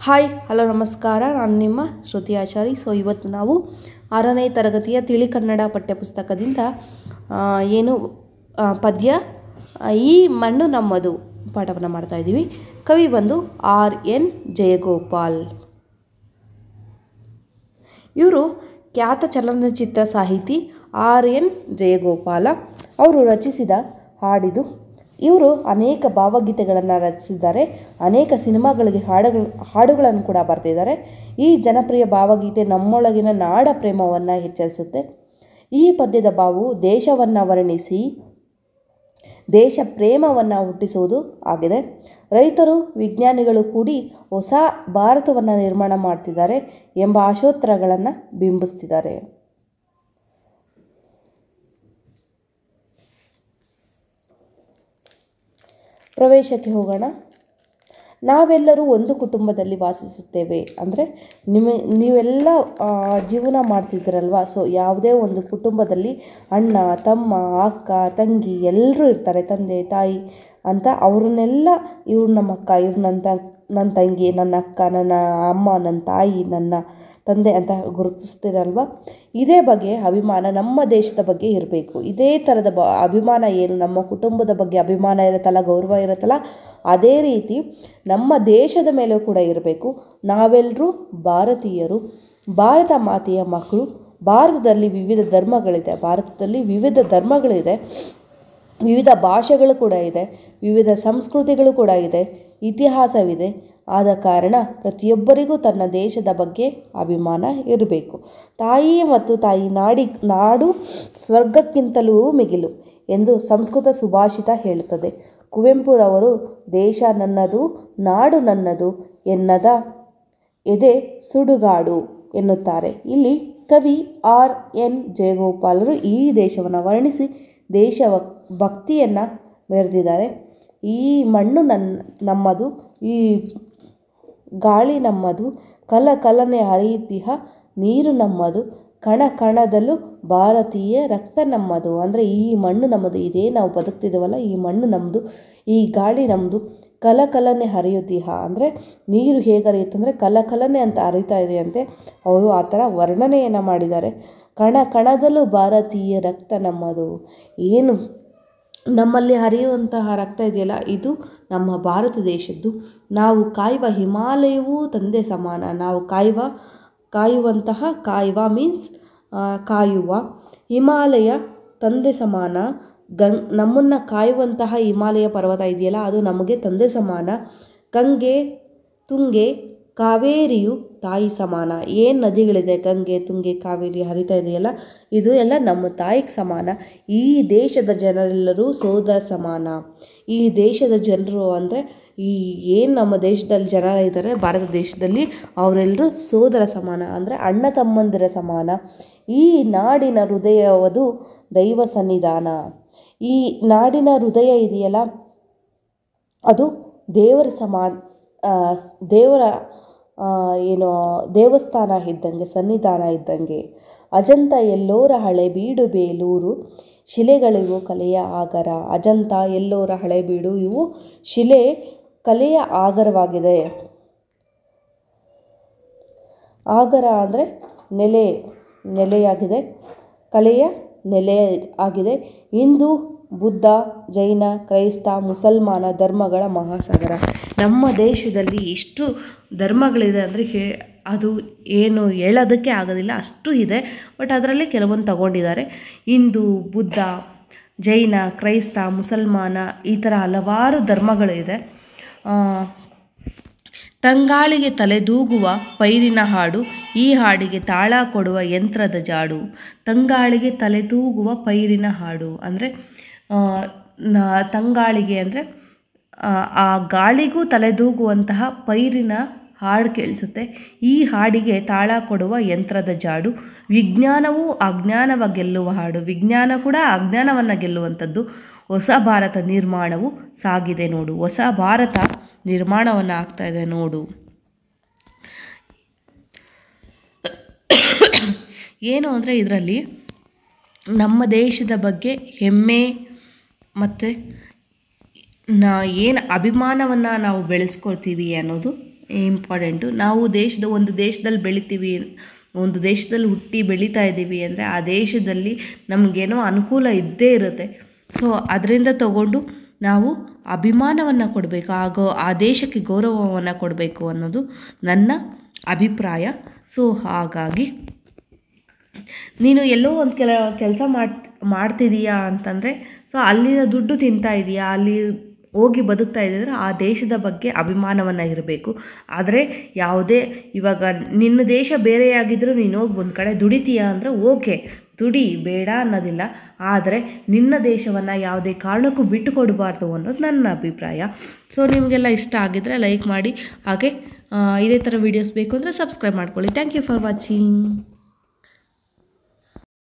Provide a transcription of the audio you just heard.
Hi hello ನಮಸ್ಕಾರ, ನಾನು ನಿಮ್ಮ ಶ್ರುತಿ ಆಚಾರಿ. ಇವತ್ತು ನಾವು 6ನೇ ತರಗತಿಯ ತಿಳಿ ಕನ್ನಡ ಪಠ್ಯಪುಸ್ತಕದಿಂದ ಪದ್ಯ ಈ ಮಣ್ಣು ನಮ್ಮದು ಪಾಠವನ್ನು ಮಾಡ್ತಾ ಇದ್ದೀವಿ. ಕವಿ ಬಂದು R.N. ಜಯಗೋಪಾಲ್. ಇವರು ಖ್ಯಾತ ಚಲನಚಿತ್ರ ಸಾಹಿತಿ R.N. ಜಯಗೋಪಾಲ. ಅವರು ರಚಿಸಿದ ಹಾಡಿದು. ಇವರು ಅನೇಕ ಭಾವಗೀತೆಗಳನ್ನು ರಚಿಸಿದ್ದಾರೆ. ಅನೇಕ ಸಿನಿಮಾಗಳಿಗೆ ಹಾಡುಗಳನ್ನು ಕೂಡ ಬರೆದಿದ್ದಾರೆ. ಈ ಜನಪ್ರಿಯ ಭಾವಗೀತೆ ನಮ್ಮೊಳಗಿನ ನಾಡ ಪ್ರೇಮವನ್ನು ಹೆಚ್ಚಿಸುತ್ತೆ. ಈ ಪದ್ಯದ ಭಾವವು ದೇಶವನ್ನು ವರ್ಣಿಸಿ ದೇಶ ಪ್ರೇಮವನ್ನು ಹುಟ್ಟಿಸುವುದು ಆಗಿದೆ. ರೈತರು ವಿಜ್ಞಾನಿಗಳು ಕೂಡಿ ಹೊಸ ಭಾರತವನ್ನು ನಿರ್ಮಾಣ ಮಾಡ್ತಿದ್ದಾರೆ ಎಂಬ ಆಶೋತ್ತರಗಳನ್ನು ಬಿಂಬಿಸ್ತಿದ್ದಾರೆ. ಪ್ರವೇಶಕ್ಕೆ ಹೋಗೋಣ. ನಾವೆಲ್ಲರೂ ಒಂದು ಕುಟುಂಬದಲ್ಲಿ ವಾಸಿಸುತ್ತೇವೆ. ಅಂದರೆ ನೀವೆಲ್ಲ ಜೀವನ ಮಾಡ್ತಿದ್ದೀರಲ್ವ. ಯಾವುದೇ ಒಂದು ಕುಟುಂಬದಲ್ಲಿ ಅಣ್ಣ, ತಮ್ಮ, ಅಕ್ಕ, ತಂಗಿ ಎಲ್ಲರೂ ಇರ್ತಾರೆ. ತಂದೆ, ತಾಯಿ ಅಂತ ಅವ್ರನ್ನೆಲ್ಲ ಇವ್ರು ನಮ್ಮ ಅಕ್ಕ, ಇವ್ರು ನನ್ನ ತಂಗಿ, ನನ್ನ ಅಕ್ಕ, ನನ್ನ ಅಮ್ಮ, ನನ್ನ ತಾಯಿ, ನನ್ನ ತಂದೆ ಅಂತ ಗುರುತಿಸ್ತೀರಲ್ವ. ಇದೇ ಬಗ್ಗೆ ಅಭಿಮಾನ ನಮ್ಮ ದೇಶದ ಬಗ್ಗೆ ಇರಬೇಕು. ಇದೇ ಥರದ ಅಭಿಮಾನ ಏನು ನಮ್ಮ ಕುಟುಂಬದ ಬಗ್ಗೆ ಅಭಿಮಾನ ಇರುತ್ತಲ್ಲ, ಗೌರವ ಇರುತ್ತಲ್ಲ, ಅದೇ ರೀತಿ ನಮ್ಮ ದೇಶದ ಮೇಲೂ ಕೂಡ ಇರಬೇಕು. ನಾವೆಲ್ಲರೂ ಭಾರತೀಯರು, ಭಾರತ ಮಾತೆಯ ಮಕ್ಕಳು. ಭಾರತದಲ್ಲಿ ವಿವಿಧ ಧರ್ಮಗಳಿದೆ, ವಿವಿಧ ಭಾಷೆಗಳು ಕೂಡ ಇದೆ, ವಿವಿಧ ಸಂಸ್ಕೃತಿಗಳು ಕೂಡ ಇದೆ, ಇತಿಹಾಸವಿದೆ. ಆದ ಕಾರಣ ಪ್ರತಿಯೊಬ್ಬರಿಗೂ ತನ್ನ ದೇಶದ ಬಗ್ಗೆ ಅಭಿಮಾನ ಇರಬೇಕು. ತಾಯಿ ಮತ್ತು ತಾಯಿ ನಾಡು ಸ್ವರ್ಗಕ್ಕಿಂತಲೂ ಮಿಗಿಲು ಎಂದು ಸಂಸ್ಕೃತ ಸುಭಾಷಿತ ಹೇಳುತ್ತದೆ. ಕುವೆಂಪುರವರು ದೇಶ ನನ್ನದು, ನಾಡು ನನ್ನದು ಎನ್ನದ ಎದೆ ಸುಡುಗಾಡು ಎನ್ನುತ್ತಾರೆ. ಇಲ್ಲಿ ಕವಿ R.N. ಜಯಗೋಪಾಲರು ಈ ದೇಶವನ್ನು ವರ್ಣಿಸಿ ದೇಶ ಭಕ್ತಿಯನ್ನು ಮೆರೆದಿದ್ದಾರೆ. ಈ ಮಣ್ಣು ನಮ್ಮದು, ಈ ಗಾಳಿ ನಮ್ಮದು, ಕಲನೆ ಹರಿಯುತ್ತಿಹ ನೀರು ನಮ್ಮದು, ಕಣ ಕಣದಲ್ಲೂ ಭಾರತೀಯ ರಕ್ತ ನಮ್ಮದು. ಅಂದರೆ ಈ ಮಣ್ಣು ನಮ್ಮದು, ಇದೇ ನಾವು ಬದುಕ್ತಿದ್ದೇವಲ್ಲ, ಈ ಮಣ್ಣು ನಮ್ಮದು, ಈ ಗಾಳಿ ನಮ್ಮದು, ಕಲನೆ ಹರಿಯುತ್ತಿಹ ಅಂದರೆ ನೀರು ಹೇಗೆ ಹರಿಯುತ್ತಂದರೆ ಕಲನೆ ಅಂತ ಹರಿತಾ ಇದೆಯಂತೆ. ಅವರು ಆ ಥರ ವರ್ಣನೆಯನ್ನು ಮಾಡಿದ್ದಾರೆ. ಕಣ ಕಣದಲ್ಲೂ ಭಾರತೀಯ ರಕ್ತ ನಮ್ಮದು. ಏನು ನಮ್ಮಲ್ಲಿ ಹರಿಯುವಂತಹ ರಕ್ತ ಇದೆಯಲ್ಲ, ಇದು ನಮ್ಮ ಭಾರತ ದೇಶದ್ದು. ನಾವು ಕಾಯುವ ಹಿಮಾಲಯವೂ ತಂದೆ ಸಮಾನ. ನಾವು ಕಾಯುವ ಮೀನ್ಸ್ ಕಾಯುವ ಹಿಮಾಲಯ ತಂದೆ ಸಮಾನ. ನಮ್ಮನ್ನು ಕಾಯುವಂತಹ ಹಿಮಾಲಯ ಪರ್ವತ ಇದೆಯಲ್ಲ, ಅದು ನಮಗೆ ತಂದೆ ಸಮಾನ. ಗಂಗೆ ತುಂಗೆ ಕಾವೇರಿಯು ತಾಯಿ ಸಮಾನ. ಏನು ನದಿಗಳಿದೆ, ಗಂಗೆ ತುಂಗೆ ಕಾವೇರಿ ಹರಿತಾ ಇದೆಯಲ್ಲ, ಇದು ಎಲ್ಲ ನಮ್ಮ ತಾಯಿಗೆ ಸಮಾನ. ಈ ದೇಶದ ಜನರೆಲ್ಲರೂ ಸೋದರ ಸಮಾನ. ಈ ದೇಶದ ಜನರು ಅಂದರೆ ಏನು ನಮ್ಮ ದೇಶದಲ್ಲಿ ಜನ ಇದ್ದಾರೆ, ಭಾರತ ದೇಶದಲ್ಲಿ, ಅವರೆಲ್ಲರೂ ಸೋದರ ಸಮಾನ ಅಂದರೆ ಅಣ್ಣ ತಮ್ಮಂದಿರ ಸಮಾನ. ಈ ನಾಡಿನ ಹೃದಯವದು ದೈವ ಸನ್ನಿಧಾನ. ಈ ನಾಡಿನ ಹೃದಯ ಇದೆಯಲ್ಲ, ಅದು ದೇವರ ದೇವಸ್ಥಾನ ಇದ್ದಂಗೆ, ಸನ್ನಿಧಾನ ಇದ್ದಂಗೆ. ಅಜಂತ ಎಲ್ಲೋರ ಹಳೆ ಬೀಡು ಬೇಲೂರು, ಶಿಲೆಗಳಿವು ಕಲೆಯ ಆಗರ. ಅಜಂತ ಎಲ್ಲೋರ ಹಳೆ ಬೀಡು, ಇವು ಶಿಲೆ ಕಲೆಯ ಆಗರವಾಗಿದೆ. ಆಗರ ಅಂದರೆ ನೆಲೆಯಾಗಿದೆ, ಕಲೆಯ ನೆಲೆ ಆಗಿದೆ. ಹಿಂದೂ, ಬುದ್ಧ, ಜೈನ, ಕ್ರೈಸ್ತ, ಮುಸಲ್ಮಾನ ಧರ್ಮಗಳ ಮಹಾಸಾಗರ. ನಮ್ಮ ದೇಶದಲ್ಲಿ ಎಷ್ಟು ಧರ್ಮಗಳಿದೆ ಅಂದರೆ ಅದು ಏನು ಹೇಳೋದಕ್ಕೆ ಆಗೋದಿಲ್ಲ, ಅಷ್ಟು ಇದೆ. ಬಟ್ ಅದರಲ್ಲಿ ಕೆಲವೊಂದು ತಗೊಂಡಿದ್ದಾರೆ. ಹಿಂದೂ, ಬುದ್ಧ, ಜೈನ, ಕ್ರೈಸ್ತ, ಮುಸಲ್ಮಾನ, ಈ ಥರ ಹಲವಾರು ಧರ್ಮಗಳಿದೆ. ತಂಗಾಳಿಗೆ ತಲೆದೂಗುವ ಪೈರಿನ ಹಾಡು, ಈ ಹಾಡಿಗೆ ತಾಳ ಕೊಡುವ ಯಂತ್ರದ ಜಾಡು. ತಂಗಾಳಿಗೆ ತಲೆದೂಗುವ ಪೈರಿನ ಹಾಡು ಅಂದರೆ ತಂಗಾಳಿಗೆ ಅಂದರೆ ಆ ಗಾಳಿಗೂ ತಲೆದೂಗುವಂತಹ ಪೈರಿನ ಹಾಡು ಕೇಳಿಸುತ್ತೆ. ಈ ಹಾಡಿಗೆ ತಾಳ ಕೊಡುವ ಯಂತ್ರದ ಜಾಡು. ವಿಜ್ಞಾನವು ಅಜ್ಞಾನವ ಗೆಲ್ಲುವ ಹಾಡು. ವಿಜ್ಞಾನ ಕೂಡ ಅಜ್ಞಾನವನ್ನು ಗೆಲ್ಲುವಂಥದ್ದು. ಹೊಸ ಭಾರತ ನಿರ್ಮಾಣವು ಸಾಗಿದೆ ನೋಡು. ಹೊಸ ಭಾರತ ನಿರ್ಮಾಣವನ್ನು ಆಗ್ತಾ ಇದೆ ನೋಡು. ಏನು ಅಂದರೆ ಇದರಲ್ಲಿ ನಮ್ಮ ದೇಶದ ಬಗ್ಗೆ ಹೆಮ್ಮೆ ಮತ್ತು ಏನು ಅಭಿಮಾನವನ್ನು ನಾವು ಬೆಳೆಸ್ಕೊಳ್ತೀವಿ ಅನ್ನೋದು ಇಂಪಾರ್ಟೆಂಟು. ನಾವು ಒಂದು ದೇಶದಲ್ಲಿ ಬೆಳಿತೀವಿ, ಒಂದು ದೇಶದಲ್ಲಿ ಹುಟ್ಟಿ ಬೆಳೀತಾ ಇದ್ದೀವಿ ಅಂದರೆ ಆ ದೇಶದಲ್ಲಿ ನಮಗೇನೋ ಅನುಕೂಲ ಇದ್ದೇ ಇರುತ್ತೆ. ಸೊ ಅದರಿಂದ ತಗೊಂಡು ನಾವು ಅಭಿಮಾನವನ್ನು ಕೊಡಬೇಕು, ಆ ದೇಶಕ್ಕೆ ಗೌರವವನ್ನು ಕೊಡಬೇಕು ಅನ್ನೋದು ನನ್ನ ಅಭಿಪ್ರಾಯ. ಸೊ ಹಾಗಾಗಿ ನೀನು ಎಲ್ಲೋ ಒಂದು ಕೆಲಸ ಮಾಡ್ತಿದೀಯಾ ಅಂತಂದರೆ, ಸೊ ಅಲ್ಲಿನ ದುಡ್ಡು ತಿಂತಾ ಇದೆಯಾ, ಅಲ್ಲಿ ಹೋಗಿ ಬದುಕ್ತಾ ಇದ್ದರೆ ಆ ದೇಶದ ಬಗ್ಗೆ ಅಭಿಮಾನವನ್ನು ಇರಬೇಕು. ಆದರೆ ಯಾವುದೇ ಇವಾಗ ನಿನ್ನ ದೇಶ ಬೇರೆಯಾಗಿದ್ದರೂ ನೀನು ಹೋಗಿ ಒಂದು ಕಡೆ ದುಡಿತೀಯಾ ಅಂದರೆ ಓಕೆ, ದುಡಿ, ಬೇಡ ಅನ್ನೋದಿಲ್ಲ. ಆದರೆ ನಿನ್ನ ದೇಶವನ್ನು ಯಾವುದೇ ಕಾರಣಕ್ಕೂ ಬಿಟ್ಟು ಕೊಡಬಾರ್ದು ಅನ್ನೋದು ನನ್ನ ಅಭಿಪ್ರಾಯ. ಸೊ ನಿಮಗೆಲ್ಲ ಇಷ್ಟ ಆಗಿದ್ದರೆ ಲೈಕ್ ಮಾಡಿ, ಹಾಗೆ ಇದೇ ಥರ ವೀಡಿಯೋಸ್ ಬೇಕು ಅಂದರೆ ಸಬ್ಸ್ಕ್ರೈಬ್ ಮಾಡ್ಕೊಳ್ಳಿ. Thank you for watching.